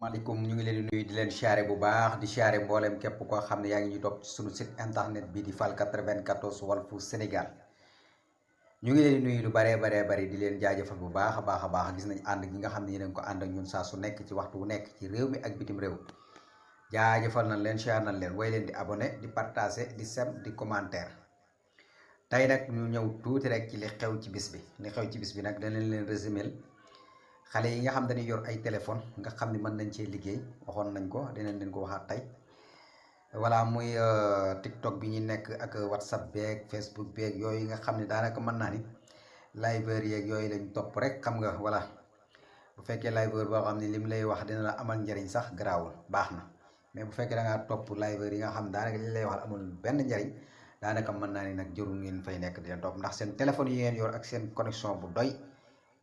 maaleykum ñu ngi leen di nuyu di leen siyaare bu baax di siyaare mboolem képp koo xam ne yaa ngi ñu topp ci sunu site internet bi di Fall 94 Walfu Sénégal ñu ngi leen di nuyu lu baree bari di leen jaajëfal bu baax a baax gis nañ ànd gi nga xam ne yéen a ngi ko ànd ak ñun saa su nekk ci waxtu wu nekk ci réew mi ak bitim réew jaajëfal nañ leen siyaar nañ leen way leen di abonné di partager di sem di commentaire tey nag ñu ñëw tuuti rek ci li xew ci bis bi li xew ci bis bi nag danañ leen résumer xale yi nga xam dañuy yor ay téléphone nga xam ni mën nañ cee liggéey waxoon nañ ko dinañ leen ko waxaat tey voilà muy TikTok bi ñu nekk ak WhatsApp beeg Facebook beeg yooyu nga xam ne daanaka mën naa ni liveur yeeg yooyu lañ topp rek xam nga voilà bu fekkee liveur boo xam ne lim lay wax dina la amal njariñ sax garaawul baax na mais bu fekkee da ngaa topp liveur yi nga xam daanaka li lay wax amul benn njariñ daanaka mën naa ni nag jërul ngeen fay nekk di leen topp ndax seen téléphone yi ngeen yor ak seen connexion bu doy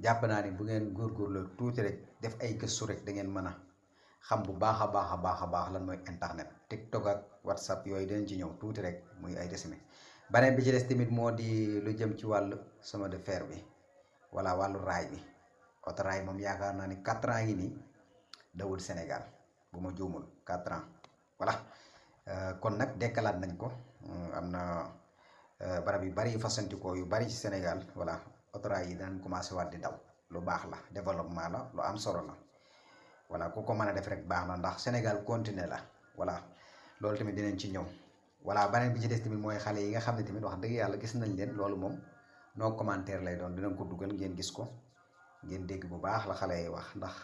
jàpp naa ni bu ngeen góorgóorlu tuuti rek def ay gëstu rek da ngeen mën a xam bu baax a baax lan mooy internet TikTok ak WhatsApp yooyu dinañ ci ñëw tuuti rek muy ay résumé beneen bi ci des tamit moo di lu jëm ci wàllu chemin de fer bi walla wàllu raay bi autorail moom yaakaar naa ni 4 ans ngi nii dawul Sénégal bu ma juumul 4 ans voilà kon nag dekkalaat nañ ko am na barab yu bari yu fasantikoo yu bari ci Sénégal voilà autorail yi danañ commencé waat di daw lu baax la développement la lu am solo la voilà ku ko mën a def rek baax na ndax Sénégal continent la voilà loolu tamit dinañ ci ñëw voilà beneen bi ci des tamit mooy xale yi nga xam ne tamit wax dëgg yàlla gis nañ leen loolu moom noo commentaire lay doon dinañ ko dugal ngeen gis ko ngeen dégg bu baax la xale yi wax ndax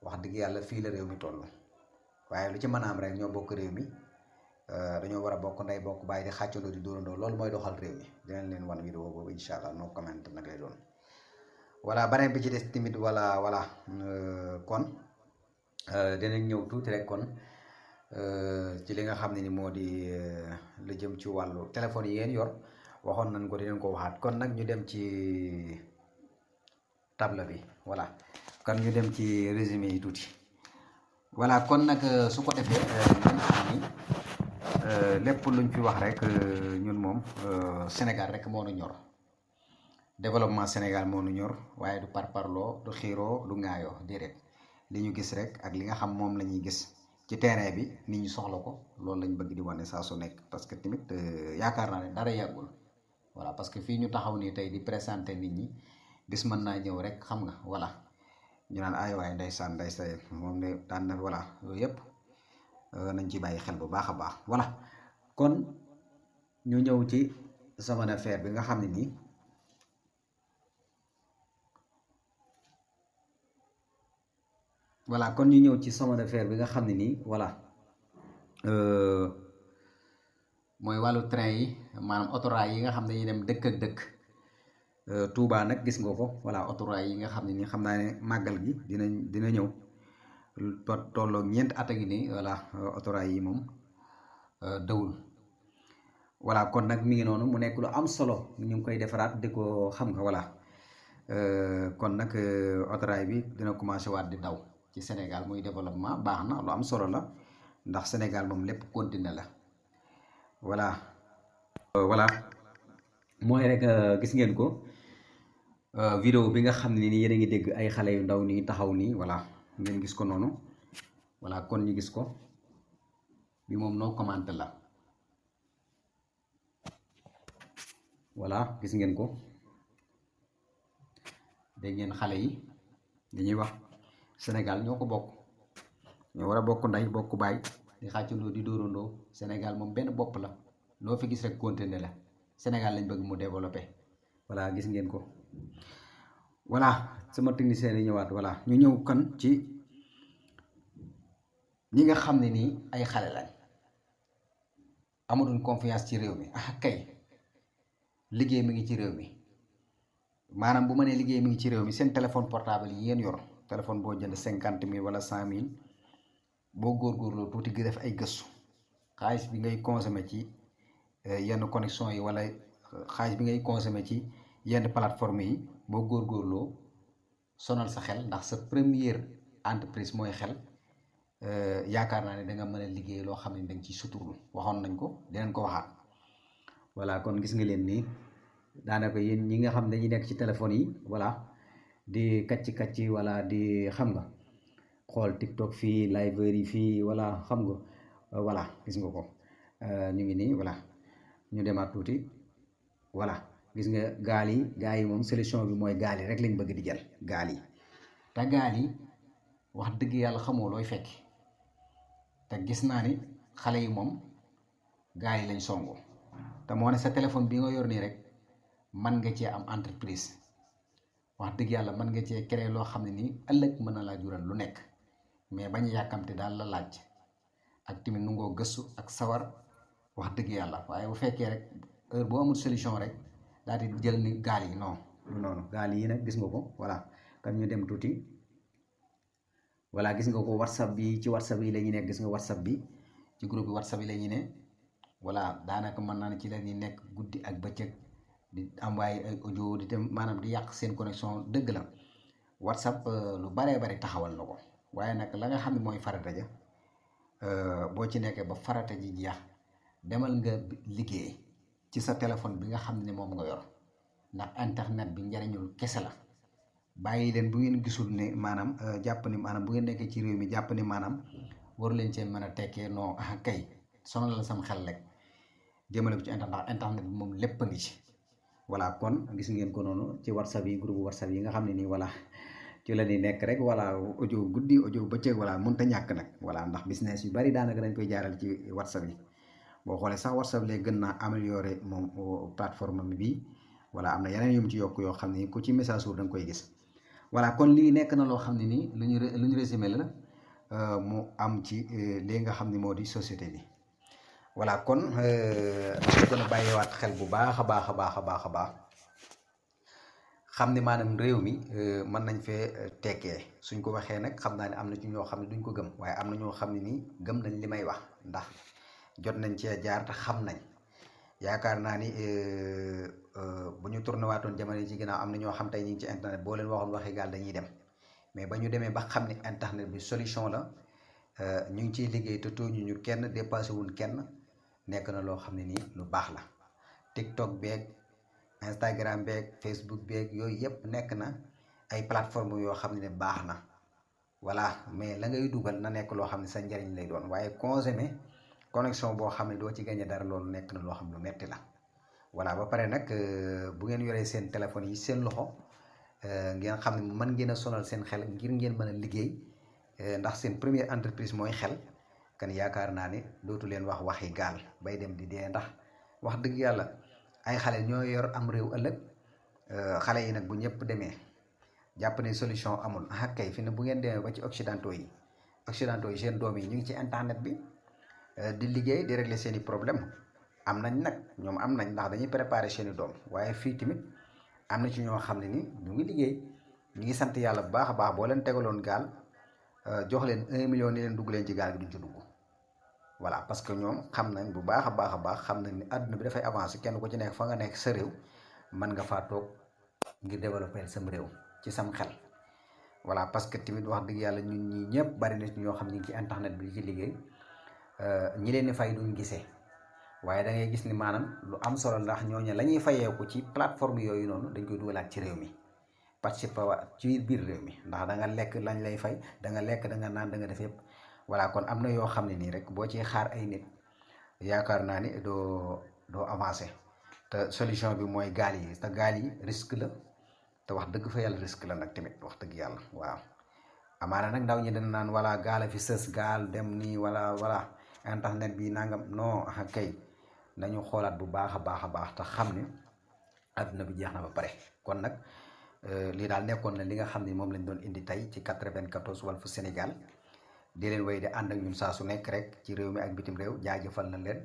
wax dëgg yàlla fii la réew mi toll waaye lu ci mën a am rek ñoo bokk réew mi dañoo war a bokk ndey bokk bàyyi di xàccandoo di dóorandoo loolu mooy doxal réew mi dinañ leen wan vidéo boobu incha allah noo comment nag lay doon voilà beneen bi ci des tamit voilà kon dinañ ñëw tuuti rek kon ci li nga xam ne ni moo di lu jëm ci wàllu téléphone yi ngeen yor waxoon nañ ko dinañ ko waxaat kon nag ñu dem ci table bi voilà kon ñu dem ci résumé yi tuuti voilà kon nag su ko defee ngeen xam ni lépp luñ fi wax rek ñun moom Sénégal rek moo nu ñor développement Sénégal moo nu ñor waaye du parparloo du xiiroo du ŋaayoo déedéet li ñu gis rek ak li nga xam moom la ñuy gis ci terrain bi nit ñi soxla ko loolu lañ bëgg di wane saa su nekk parce que tamit yaakaar naa ne dara yàggul voilà parce que fii ñu taxaw nii tey di présenter nit ñi bis mën naa ñëw rek xam nga voilà ñu naan ay waaye ndeysaan moom ne daan na voilà yooyu yëpp nañ ci bàyyi xel bu baax a baax voilà kon ñu ñëw ci chemin de fer bi nga xam ne nii voilà kon ñu ñëw ci chemin de fer bi nga xam ne nii voilà mooy wàllu train yi maanaam autorail yi nga xam ne dañuy dem dëkk ak dëkk Touba nag gis nga ko voilà autorail yi nga xam ne nii xam naa ne màggal gi dina ñëw tolloog ñeent at a ngi nii voilà autorail yi moom dawul voilà kon nag mi ngi noonu mu nekk lu am solo ñu ngi koy defaraat di ko xam nga voilà kon nag autorail bi dina commencé waat di daw ci Sénégal muy développement baax na lu am solo la ndax Sénégal moom lépp continent la voilà mooy rek gis ngeen ko vidéo bi nga xam ne nii yéen a ngi dégg ay xale yu ndaw nii taxaw nii voilà ngeen gis ko noonu voilà kon ñu gis ko bi moom noo commenté la voilà gis ngeen ko dégg ngeen xale yi dañuy wax Sénégal ñoo ko bokk ñoo war a bokk ndey bokk baay di xàccandoo di dóorandoo Sénégal moom benn bopp la loo fi gis rek continué la Sénégal lañ bëgg mu développé voilà gis ngeen ko voilà sama technicien yi ñëwaat voilà ñu ñëw kan ci ñi nga xam ne nii ay xale lañ amatuñ confiance ci réew mi kay liggéey mi ngi ci réew mi maanaam bu ma nee liggéey mi ngi ci réew mi seen téléphone portable yi yéen yor téléphone boo jënd 50 000 wala 100 000 boo góorgóorloo tuuti gi def ay gëstu xaalis bi ngay consommer ci yenn connexion yi wala xaalis bi ngay consommer ci yenn plateforme yi boo góorgóorloo sonal sa xel ndax sa première entreprise mooy xel yaakaar naa ne da nga mën a liggéey loo xam ne da nga ciy suturlu waxoon nañ ko dinañ ko waxaat voilà kon gis nga leen nii daanaka yéen ñi nga xam dañuy nekk ci téléphone yi voilà di kacci wala di xam nga xool TikTok fii library fii voilà xam nga voilà gis nga ko ñu ngi nii voilà ñu demaat tuuti voilà gis nga gaal yi moom solution bi mooy gaal yi rek lañ bëgg di jël gaal yi te gaal yi wax dëgg yàlla xamoo looy fekk te gis naa ni xale yi moom gaal yi lañ songu te moo ne sa téléphone bi nga yor nii rek man nga cee am entreprise wax dëgg yàlla mën nga cee créer loo xam ne nii ëllëg mën na laa jural lu nekk mais bañ a yàkkamte daal la laaj ak tamit nu ngoo gëstu ak sawar wax dëgg yàlla waaye bu fekkee rek heure boo amul solution rek daal di jël ni gaal yi non lu noonu gaal yi nag gis nga ko voilà kan ñu dem tuuti voilà gis nga ko whatsapp bi ci whatsapp yi la ñu nekk gis nga whatsapp bi ci groupe bi whatsapp yi la ñu ne voilà daanaka mën naa ne ci la ñuy nekk guddi ak bëccëg di envoyé ay audio di dem maanaam di yàq seen connexion dëgg la whatsapp lu baree bari taxawal na ko waaye nag la nga xam ne mooy farata ja boo ci nekkee ba farata ji jeex demal nga liggéey ci sa téléphone bi nga xam ne moom nga yor ndax internet bi njariñul kese la bàyyi leen bu ngeen gisul ne maanaam jàpp ni maanaam bu ngeen nekkee ci réew mi jàpp ni maanaam waru leen cee mën a tekkee non kay sonal la sam xel rek jëmale ko ci internet bi moom lépp a ngi ci voilà kon gis ngeen ko noonu ci whatsapp yi groupe whatsapp yi nga xam ne nii voilà ci la ñuy nekk rek voilà audio guddi audio bëccëg voilà mënta ñàkk nag voilà ndax business yu bari daanaka dañ koy jaaral ci whatsapp yi boo xoolee sax whatsapp léegi gën naa améliorer moom plateforme bi voilà am na yeneen yu mu ci yokk yoo xam ne ku ci message suur da nga koy gis voilà kon lii nekk na loo xam ne nii lu ñu résumé la mu am ci lii nga xam ne moo di société bi voilà kon ñu gën a bàyyiwaat xel bu baax a baax a baax a baax a baax xam ne maanaam réew mi mën nañ fee tekkee suñ ko waxee nag xam naa ne am na ci ñoo xam ne duñ ko gëm waaye am na ñoo xam ne nii gëm nañ li may wax ndax jot nañ cee jaar te xam nañ yaakaar naa ni bu ñu tourné waatoon jamono ci ginnaaw am na ñoo xam tey ñu ngi ci internet boo leen waxoon waxi gaal dañuy dem mais ba ñu demee ba xam ne internet bi solution la ñu ngi ciy liggéey te tooñu ñu kenn dépassé wul kenn nekk na loo xam ne nii lu baax la TikTok beeg Instagram beeg Facebook beeg yooyu yëpp nekk na ay plateforme yoo xam ne baax na voilà mais la ngay dugal na nekk loo xam ne sa njariñ lay doon waaye consommer connexion boo xam ne doo ci gagné dara loolu nekk na loo xam ne lu metti la voilà ba pare nag bu ngeen yoree seen téléphone yi seen loxo ngeen xam ne mën ngeen a sonal seen xel ngir ngeen mën a liggéey ndax seen première entreprise mooy xel kan yaakaar naa ne dootu leen wax waxi gaal bay dem di dee ndax wax dëgg yàlla ay xale ñoo yor am réew ëllëg xale yi nag bu ñëpp demee jàpp ne solution amul kay fi ne bu ngeen demee ba ci occidentaux yi seen doom yi ñu ngi ci internet bi di liggéey di régler seen i problème am nañ nag ñoom am nañ ndax dañuy préparer seen i doom waaye fii tamit am na ci ñoo xam ne ni ñu ngi liggéey ñu ngi sant yàlla bu baax a baax boo leen tegaloon gaal jox leen 1 million ni leen dugg leen ci gaal gi duñ ci dugg voilà parce que ñoom xam nañ bu baax a baax xam nañ ni àdduna bi dafay avancer kenn ku ci nekk fa nga nekk sa réew mën nga faa toog ngir développer sam réew ci sam xel voilà parce que tamit wax dëgg yàlla ñun ñi ñëpp bari na ñoo xam ñu ngi ci internet bi ci liggéey ñi leen di fay duñ gisee waaye da ngay gis ni maanaam lu am solo ndax ñooñu la ñuy fayeeku ci plateforme yooyu noonu dañ koy dugalaat ci réew mi participer ci biir réew mi ndax da nga lekk lañ lay fay da nga lekk da nga naan da nga def yëpp voilà kon am na yoo xam ne nii rek boo ci xaar ay nit yaakaar naa ni doo avancer te solution bi mooy gaal yi te gaal yi risque la te wax dëgg fa yàlla risque la nag tamit wax dëgg yàlla waaw amaana nag ndaw ñi dana naan wala gaal a fi sës gaal dem nii wala internet bi nangam non kay nañu xoolaat bu baax a baax te xam ne àdduna bi jeex na ba pare kon nag lii daal nekkoon na li nga xam ne moom lañ doon indi tey ci 94 Walfu Sénégal di leen way di ànd ak ñun saa su nekk rek ci réew mi ak bitim réew jaajëfal nañ leen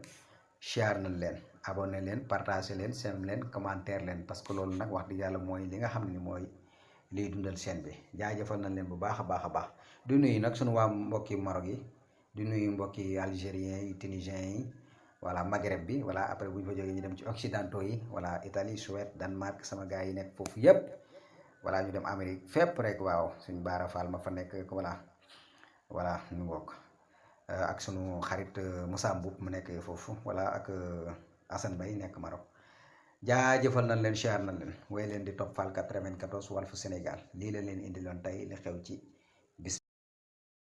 share nañ leen abonné leen partagé leen seen leen commentaire leen parce que loolu nag wax dëgg yàlla mooy li nga xam ne mooy liy dundal seen bi jaajëfal nañ leen bu baax a baax di nuyu nag sunu waa mbokki Maroc yi di nuyu mbokki algériens yi tunisiens yi voilà Maghreb bi voilà après bu ñu fa jógee ñu dem ci occidentaux yi voilà Italie Suède Danemark sama gars yi nekk foofu yëpp voilà ñu dem Amérique fépp rek waaw suñ Baara Fall ma fa nekk voilà ñu bokk ak sunu xarit Moussa Mboup mu nekk foofu voilà ak Assane Bay nekk Maroc jaajëfal nañ leen share nañ leen way leen di topp Fall 94 Walfu Sénégal lii la leen indi loon tey li xew ci